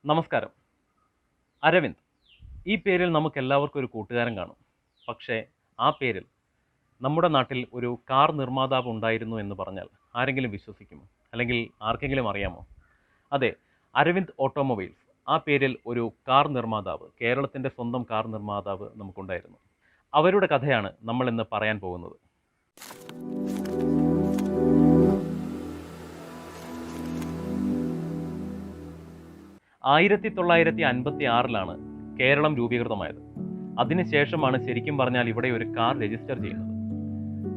നമസ്കാരം. അരവിന്ദ്. ഈ പേരിൽ നമുക്കെല്ലാവർക്കും ഒരു കൂട്ടുകാരൻ കാണും. പക്ഷേ ആ പേരിൽ നമ്മുടെ നാട്ടിൽ ഒരു കാർ നിർമ്മാതാവ് ഉണ്ടായിരുന്നു എന്ന് പറഞ്ഞാൽ ആരെങ്കിലും വിശ്വസിക്കുമോ? അല്ലെങ്കിൽ ആർക്കെങ്കിലും അറിയാമോ? അതെ, അരവിന്ദ് ഓട്ടോമൊബൈൽസ്. ആ പേരിൽ ഒരു കാർ നിർമ്മാതാവ്, കേരളത്തിൻ്റെ സ്വന്തം കാർ നിർമ്മാതാവ് നമുക്കുണ്ടായിരുന്നു. അവരുടെ കഥയാണ് നമ്മൾ ഇന്ന് പറയാൻ പോകുന്നത്. 1956 കേരളം രൂപീകൃതമായത്. അതിനുശേഷമാണ് ശരിക്കും പറഞ്ഞാൽ ഇവിടെ ഒരു കാർ രജിസ്റ്റർ ചെയ്യുന്നത്.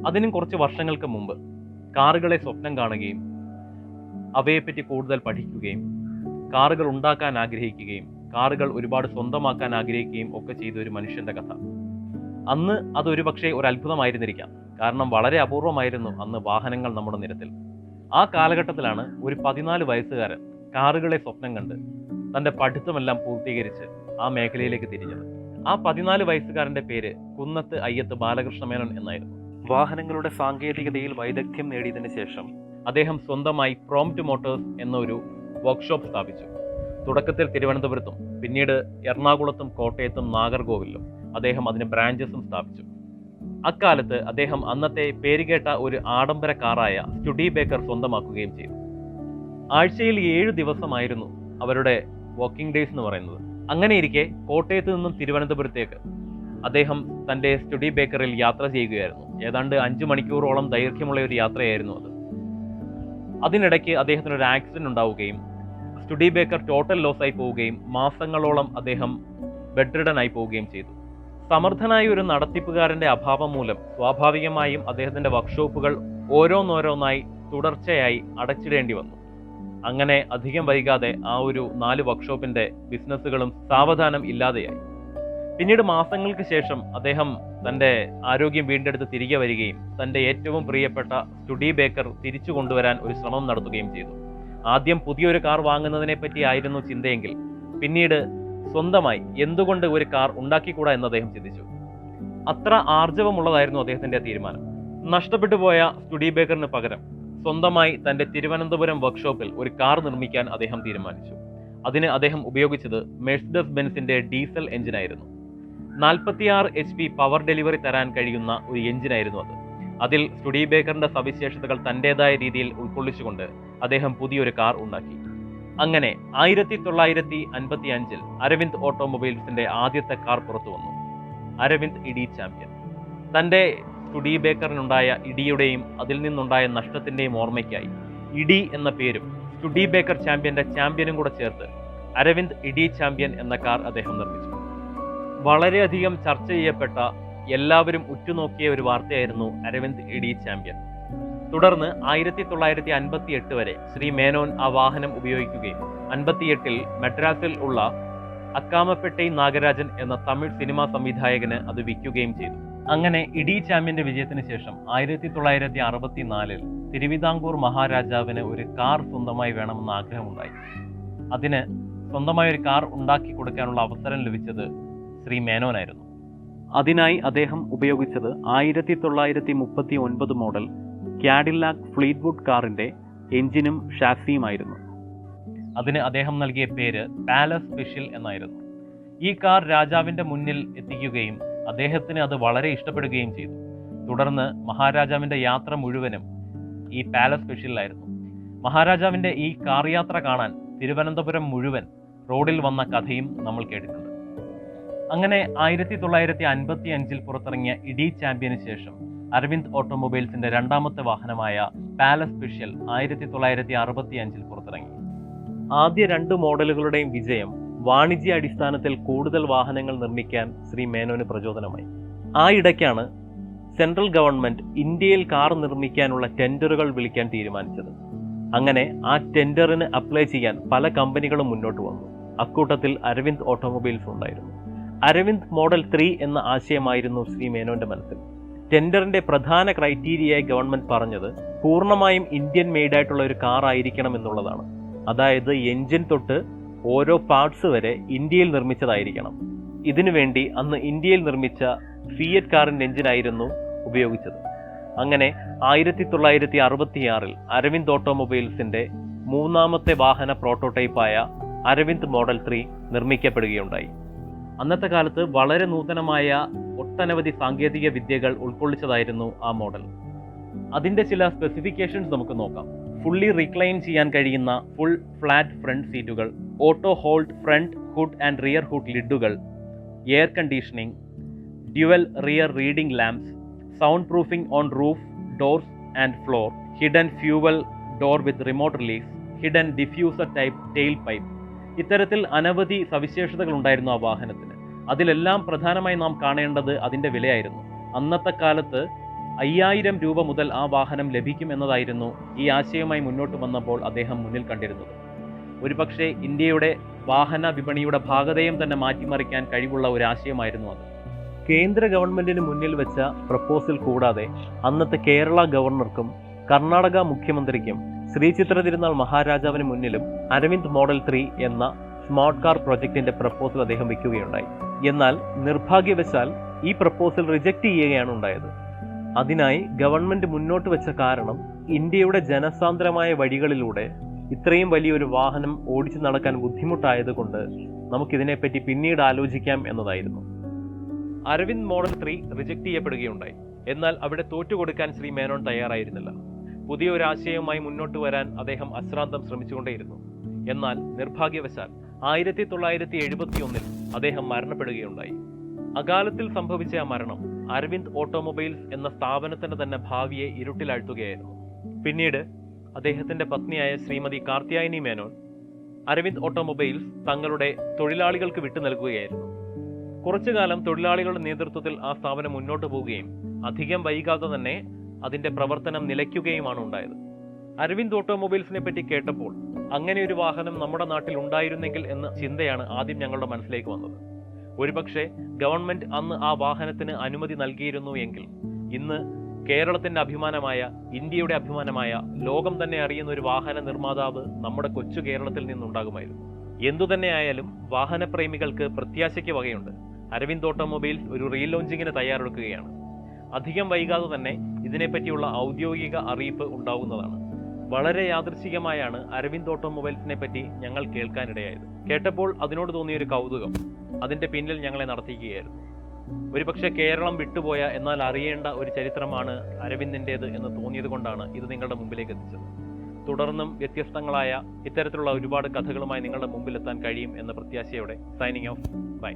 അതിനും കുറച്ച് വർഷങ്ങൾക്ക് മുമ്പ് കാറുകളെ സ്വപ്നം കാണുകയും അവയെപ്പറ്റി കൂടുതൽ പഠിക്കുകയും കാറുകൾ ഉണ്ടാക്കാൻ ആഗ്രഹിക്കുകയും കാറുകൾ ഒരുപാട് സ്വന്തമാക്കാൻ ആഗ്രഹിക്കുകയും ഒക്കെ ചെയ്ത ഒരു മനുഷ്യന്റെ കഥ. അന്ന് അതൊരു പക്ഷേ ഒരു അത്ഭുതമായിരുന്നിരിക്കാം. കാരണം വളരെ അപൂർവമായിരുന്നു അന്ന് വാഹനങ്ങൾ നമ്മുടെ നിരത്തിൽ. ആ കാലഘട്ടത്തിലാണ് ഒരു 14 വയസ്സുകാരൻ കാറുകളെ സ്വപ്നം കണ്ട് തന്റെ പഠിത്തമെല്ലാം പൂർത്തീകരിച്ച് ആ മേഖലയിലേക്ക് തിരിഞ്ഞത്. ആ 14 വയസ്സുകാരന്റെ പേര് കുന്നത്ത് അയ്യത്ത് ബാലകൃഷ്ണ മേനോൻ എന്നായിരുന്നു. വാഹനങ്ങളുടെ സാങ്കേതികതയിൽ വൈദഗ്ധ്യം നേടിയതിനു ശേഷം അദ്ദേഹം സ്വന്തമായി പ്രോംപ്റ്റ് മോട്ടോഴ്സ് എന്നൊരു വർക്ക്ഷോപ്പ് സ്ഥാപിച്ചു. തുടക്കത്തിൽ തിരുവനന്തപുരത്തും പിന്നീട് എറണാകുളത്തും കോട്ടയത്തും നാഗർകോവിലും അദ്ദേഹം അതിന് ബ്രാഞ്ചസും സ്ഥാപിച്ചു. അക്കാലത്ത് അദ്ദേഹം അന്നത്തെ പേരുകേട്ട ഒരു ആഡംബര കാറായ സ്റ്റുഡിബേക്കർ സ്വന്തമാക്കുകയും ചെയ്തു. ആഴ്ചയിൽ 7 ദിവസമായിരുന്നു അവരുടെ വർക്കിംഗ് ഡേയ്സ് എന്ന് പറയുന്നത്. അങ്ങനെയിരിക്കെ കോട്ടയത്ത് നിന്നും തിരുവനന്തപുരത്തേക്ക് അദ്ദേഹം തൻ്റെ സ്റ്റുഡിബേക്കറിൽ യാത്ര ചെയ്യുകയായിരുന്നു. ഏതാണ്ട് 5 മണിക്കൂറോളം ദൈർഘ്യമുള്ള ഒരു യാത്രയായിരുന്നു അത്. അതിനിടയ്ക്ക് അദ്ദേഹത്തിന് ഒരു ആക്സിഡന്റ് ഉണ്ടാവുകയും സ്റ്റുഡിബേക്കർ ടോട്ടൽ ലോസ് ആയി പോവുകയും മാസങ്ങളോളം അദ്ദേഹം ബെഡ് റിഡൻ ആയി പോവുകയും ചെയ്തു. സമർത്ഥനായ ഒരു നടത്തിപ്പുകാരന്റെ അഭാവം മൂലം സ്വാഭാവികമായും അദ്ദേഹത്തിന്റെ വർക്ക്ഷോപ്പുകൾ ഓരോന്നോരോന്നായി തുടർച്ചയായി അടച്ചിടേണ്ടി വന്നു. അങ്ങനെ അധികം വൈകാതെ ആ ഒരു 4 വർക്ക്ഷോപ്പിന്റെ ബിസിനസ്സുകളും സാവധാനം ഇല്ലാതെയായി. പിന്നീട് മാസങ്ങൾക്ക് ശേഷം അദ്ദേഹം തന്റെ ആരോഗ്യം വീണ്ടെടുത്ത് തിരികെ വരികയും തന്റെ ഏറ്റവും പ്രിയപ്പെട്ട സ്റ്റുഡിബേക്കർ തിരിച്ചു കൊണ്ടുവരാൻ ഒരു ശ്രമം നടത്തുകയും ചെയ്തു. ആദ്യം പുതിയൊരു കാർ വാങ്ങുന്നതിനെ പറ്റി ആയിരുന്നു ചിന്തയെങ്കിൽ പിന്നീട് സ്വന്തമായി എന്തുകൊണ്ട് ഒരു കാർ ഉണ്ടാക്കിക്കൂടാ എന്ന് അദ്ദേഹം ചിന്തിച്ചു. അത്ര ആർജവമുള്ളതായിരുന്നു അദ്ദേഹത്തിന്റെ തീരുമാനം. നഷ്ടപ്പെട്ടു പോയ സ്റ്റുഡിബേക്കറിന് പകരം സ്വന്തമായി തന്റെ തിരുവനന്തപുരം വർക്ക്ഷോപ്പിൽ ഒരു കാർ നിർമ്മിക്കാൻ അദ്ദേഹം തീരുമാനിച്ചു. അതിന് അദ്ദേഹം ഉപയോഗിച്ചത് മെഴ്സിഡസ് ബെൻസിന്റെ ഡീസൽ എഞ്ചിനായിരുന്നു. 46 HP പവർ ഡെലിവറി തരാൻ കഴിയുന്ന ഒരു എഞ്ചിനായിരുന്നു അത്. അതിൽ സ്റ്റുഡിബേക്കറിന്റെ സവിശേഷതകൾ തന്റേതായ രീതിയിൽ ഉൾക്കൊള്ളിച്ചുകൊണ്ട് അദ്ദേഹം പുതിയൊരു കാർ ഉണ്ടാക്കി. അങ്ങനെ 1955 അരവിന്ദ് ഓട്ടോമൊബൈൽസിന്റെ ആദ്യത്തെ കാർ പുറത്തു വന്നു, അരവിന്ദ് ഇഡി ചാമ്പ്യൻ. തന്റെ സ്റ്റുഡിബേക്കറിനുണ്ടായ ഇടിയുടെയും അതിൽ നിന്നുണ്ടായ നഷ്ടത്തിന്റെയും ഓർമ്മയ്ക്കായി ഇഡി എന്ന പേരും സ്റ്റുഡിബേക്കർ ചാമ്പ്യന്റെ ചാമ്പ്യനും കൂടെ ചേർത്ത് അരവിന്ദ് ഇഡി ചാമ്പ്യൻ എന്ന കാർ അദ്ദേഹം നിർമ്മിച്ചു. വളരെയധികം ചർച്ച ചെയ്യപ്പെട്ട, എല്ലാവരും ഉറ്റുനോക്കിയ ഒരു വാർത്തയായിരുന്നു അരവിന്ദ് ഇഡി ചാമ്പ്യൻ. തുടർന്ന് 1958 വരെ ശ്രീ മേനോൻ ആ വാഹനം ഉപയോഗിക്കുകയും 58 മദ്രാസിൽ ഉള്ള അക്കാമപ്പെട്ടി നാഗരാജൻ എന്ന തമിഴ് സിനിമാ സംവിധായകന് അത് വിൽക്കുകയും ചെയ്തു. അങ്ങനെ ഇഡി ചാമ്പ്യന്റെ വിജയത്തിന് ശേഷം 1964 തിരുവിതാംകൂർ മഹാരാജാവിന് ഒരു കാർ സ്വന്തമായി വേണമെന്ന് ആഗ്രഹമുണ്ടായി. അതിന് സ്വന്തമായി ഒരു കാർ ഉണ്ടാക്കി കൊടുക്കാനുള്ള അവസരം ലഭിച്ചത് ശ്രീ മേനോനായിരുന്നു. അതിനായി അദ്ദേഹം ഉപയോഗിച്ചത് 1939 മോഡൽ കാഡിലാക് ഫ്ലീറ്റ്വുഡ് കാറിന്റെ എഞ്ചിനും ഷാസിയുമായിരുന്നു. അതിന് അദ്ദേഹം നൽകിയ പേര് പാലസ് സ്പെഷ്യൽ എന്നായിരുന്നു. ഈ കാർ രാജാവിന്റെ മുന്നിൽ എത്തിക്കുകയും അദ്ദേഹത്തിന് അത് വളരെ ഇഷ്ടപ്പെടുകയും ചെയ്തു. തുടർന്ന് മഹാരാജാവിന്റെ യാത്ര മുഴുവനും ഈ പാലസ് സ്പെഷ്യലായിരുന്നു. മഹാരാജാവിന്റെ ഈ കാർ യാത്ര കാണാൻ തിരുവനന്തപുരം മുഴുവൻ റോഡിൽ വന്ന കഥയും നമ്മൾ കേട്ടിട്ടുണ്ട്. അങ്ങനെ 1955 പുറത്തിറങ്ങിയ ഇഡി ചാമ്പ്യന് ശേഷം അരവിന്ദ് ഓട്ടോമൊബൈൽസിന്റെ രണ്ടാമത്തെ വാഹനമായ പാലസ് സ്പെഷ്യൽ 1965 പുറത്തിറങ്ങി. ആദ്യ 2 മോഡലുകളുടെയും വിജയം വാണിജ്യ അടിസ്ഥാനത്തിൽ കൂടുതൽ വാഹനങ്ങൾ നിർമ്മിക്കാൻ ശ്രീ മേനോന് പ്രചോദനമായി. ആ ഇടയ്ക്കാണ് സെൻട്രൽ ഗവൺമെന്റ് ഇന്ത്യയിൽ കാർ നിർമ്മിക്കാനുള്ള ടെൻഡറുകൾ വിളിക്കാൻ തീരുമാനിച്ചത്. അങ്ങനെ ആ ടെൻഡറിന് അപ്ലൈ ചെയ്യാൻ പല കമ്പനികളും മുന്നോട്ട് വന്നു. അക്കൂട്ടത്തിൽ അരവിന്ദ് ഓട്ടോമൊബൈൽസ് ഉണ്ടായിരുന്നു. അരവിന്ദ് മോഡൽ 3 എന്ന ആശയമായിരുന്നു ശ്രീ മേനോന്റെ മനസ്സിൽ. ടെൻഡറിന്റെ പ്രധാന ക്രൈറ്റീരിയയായി ഗവൺമെന്റ് പറഞ്ഞത് പൂർണ്ണമായും ഇന്ത്യൻ മെയ്ഡ് ആയിട്ടുള്ള ഒരു കാർ ആയിരിക്കണം എന്നുള്ളതാണ്. അതായത് എഞ്ചിൻ തൊട്ട് ഓരോ പാർട്സ് വരെ ഇന്ത്യയിൽ നിർമ്മിച്ചതായിരിക്കണം. ഇതിനുവേണ്ടി അന്ന് ഇന്ത്യയിൽ നിർമ്മിച്ച ഫിയറ്റ് കാറിന്റെ എഞ്ചിനായിരുന്നു ഉപയോഗിച്ചത്. അങ്ങനെ 1966 അരവിന്ദ് ഓട്ടോമൊബൈൽസിന്റെ മൂന്നാമത്തെ വാഹന പ്രോട്ടോടൈപ്പായ അരവിന്ദ് മോഡൽ 3 നിർമ്മിക്കപ്പെടുകയുണ്ടായി. അന്നത്തെ കാലത്ത് വളരെ നൂതനമായ ഒട്ടനവധി സാങ്കേതിക വിദ്യകൾ ഉൾക്കൊള്ളിച്ചതായിരുന്നു ആ മോഡൽ. അതിൻ്റെ ചില സ്പെസിഫിക്കേഷൻസ് നമുക്ക് നോക്കാം. ഫുള്ളി റീക്ലൈൻ ചെയ്യാൻ കഴിയുന്ന ഫുൾ ഫ്ലാറ്റ് ഫ്രണ്ട് സീറ്റുകൾ, auto hold front hood and rear hood ലിഡുകൾ, air conditioning, dual rear reading lamps, sound proofing on roof, doors and floor, hidden fuel door with remote release, hidden diffuser type tail pipe. ഇത്തരത്തിൽ അനവധി സവിശേഷതകൾ ഉണ്ടായിരുന്നു ആ വാഹനത്തിന്. അതിലെല്ലാം പ്രധാനമായി നാം കാണേണ്ടത് അതിൻ്റെ വിലയായിരുന്നു. അന്നത്തെ കാലത്ത് 5000 രൂപ മുതൽ ആ വാഹനം ലഭിക്കും എന്നതായിരുന്നു ഈ ആശയവുമായി മുന്നോട്ട് വന്നപ്പോൾ അദ്ദേഹം മുന്നിൽ കണ്ടിരുന്നത്. ഒരുപക്ഷെ ഇന്ത്യയുടെ വാഹന വിപണിയുടെ ഭാഗതയും തന്നെ മാറ്റിമറിക്കാൻ കഴിവുള്ള ഒരു ആശയമായിരുന്നു അത്. കേന്ദ്ര ഗവൺമെന്റിന് മുന്നിൽ വെച്ച പ്രപ്പോസൽ കൂടാതെ അന്നത്തെ കേരള ഗവർണർക്കും കർണാടക മുഖ്യമന്ത്രിക്കും ശ്രീ ചിത്ര തിരുനാൾ മഹാരാജാവിന് മുന്നിലും അരവിന്ദ് മോഡൽ 3 എന്ന സ്മാർട്ട് കാർ പ്രൊജക്ടിന്റെ പ്രപ്പോസൽ അദ്ദേഹം വയ്ക്കുകയുണ്ടായി. എന്നാൽ നിർഭാഗ്യവശാൽ ഈ പ്രപ്പോസൽ റിജക്റ്റ് ചെയ്യുകയാണ് ഉണ്ടായത്. അതിനായി ഗവൺമെന്റ് മുന്നോട്ട് വെച്ച കാരണം ഇന്ത്യയുടെ ജനസാന്ദ്രമായ വഴികളിലൂടെ ഇത്രയും വലിയൊരു വാഹനം ഓടിച്ചു നടക്കാൻ ബുദ്ധിമുട്ടായതുകൊണ്ട് നമുക്കിതിനെപ്പറ്റി പിന്നീട് ആലോചിക്കാം എന്നതായിരുന്നു. അരവിന്ദ് മോഡൽ 3 റിജക്റ്റ് ചെയ്യപ്പെടുകയുണ്ടായി. എന്നാൽ അവിടെ തോറ്റുകൊടുക്കാൻ ശ്രീ മേനോൻ തയ്യാറായിരുന്നില്ല. പുതിയ ഒരു ആശയവുമായി മുന്നോട്ട് വരാൻ അദ്ദേഹം അശ്രാന്തം ശ്രമിച്ചുകൊണ്ടേയിരുന്നു. എന്നാൽ നിർഭാഗ്യവശാൽ 1971 അദ്ദേഹം മരണപ്പെടുകയുണ്ടായി. അകാലത്തിൽ സംഭവിച്ച ആ മരണം അരവിന്ദ് ഓട്ടോമൊബൈൽസ് എന്ന സ്ഥാപനത്തിന്റെ തന്നെ ഭാവിയെ ഇരുട്ടിലാഴ്ത്തുകയായിരുന്നു. പിന്നീട് അദ്ദേഹത്തിന്റെ പത്നിയായ ശ്രീമതി കാർത്യായനി മേനോൻ അരവിന്ദ് ഓട്ടോമൊബൈൽസ് തങ്ങളുടെ തൊഴിലാളികൾക്ക് വിട്ടു നൽകുകയായിരുന്നു. കുറച്ചു കാലം തൊഴിലാളികളുടെ നേതൃത്വത്തിൽ ആ സ്ഥാപനം മുന്നോട്ട് പോവുകയും അധികം വൈകാതെ തന്നെ അതിന്റെ പ്രവർത്തനം നിലയ്ക്കുകയുമാണ് ഉണ്ടായത്. അരവിന്ദ് ഓട്ടോമൊബൈൽസിനെ പറ്റി കേട്ടപ്പോൾ അങ്ങനെ ഒരു വാഹനം നമ്മുടെ നാട്ടിൽ ഉണ്ടായിരുന്നെങ്കിൽ എന്ന ചിന്തയാണ് ആദ്യം ഞങ്ങളുടെ മനസ്സിലേക്ക് വന്നത്. ഒരുപക്ഷെ ഗവൺമെന്റ് അന്ന് ആ വാഹനത്തിന് അനുമതി നൽകിയിരുന്നു എങ്കിൽ ഇന്ന് കേരളത്തിന്റെ അഭിമാനമായ, ഇന്ത്യയുടെ അഭിമാനമായ, ലോകം തന്നെ അറിയുന്ന ഒരു വാഹന നിർമ്മാതാവ് നമ്മുടെ കൊച്ചു കേരളത്തിൽ നിന്നുണ്ടാകുമായിരുന്നു. എന്തുതന്നെയായാലും വാഹനപ്രേമികൾക്ക് പ്രത്യാശയ്ക്ക് വകയുണ്ട്. അരവിന്ദ് ഓട്ടോമൊബൈൽസ് ഒരു റീലോഞ്ചിങ്ങിന് തയ്യാറെടുക്കുകയാണ്. അധികം വൈകാതെ തന്നെ ഇതിനെപ്പറ്റിയുള്ള ഔദ്യോഗിക അറിയിപ്പ് ഉണ്ടാവുന്നതാണ്. വളരെ യാദൃശ്ചികമായാണ് അരവിന്ദ് ഓട്ടോമൊബൈൽസിനെ പറ്റി ഞങ്ങൾ കേൾക്കാനിടയായത്. കേട്ടപ്പോൾ അതിനോട് തോന്നിയൊരു കൗതുകം അതിന്റെ പിന്നിൽ ഞങ്ങളെ നടത്തിക്കുകയായിരുന്നു. ഒരുപക്ഷെ കേരളം വിട്ടുപോയ എന്നാൽ അറിയേണ്ട ഒരു ചരിത്രമാണ് അരവിന്ദിൻ്റേത് എന്ന് തോന്നിയത് കൊണ്ടാണ് ഇത് നിങ്ങളുടെ മുമ്പിലേക്ക് എത്തിച്ചത്. തുടർന്നും വ്യത്യസ്തങ്ങളായ ഇത്തരത്തിലുള്ള ഒരുപാട് കഥകളുമായി നിങ്ങളുടെ മുമ്പിലെത്താൻ കഴിയും എന്ന പ്രത്യാശയോടെ സൈനിങ് ഓഫ്. ബൈ.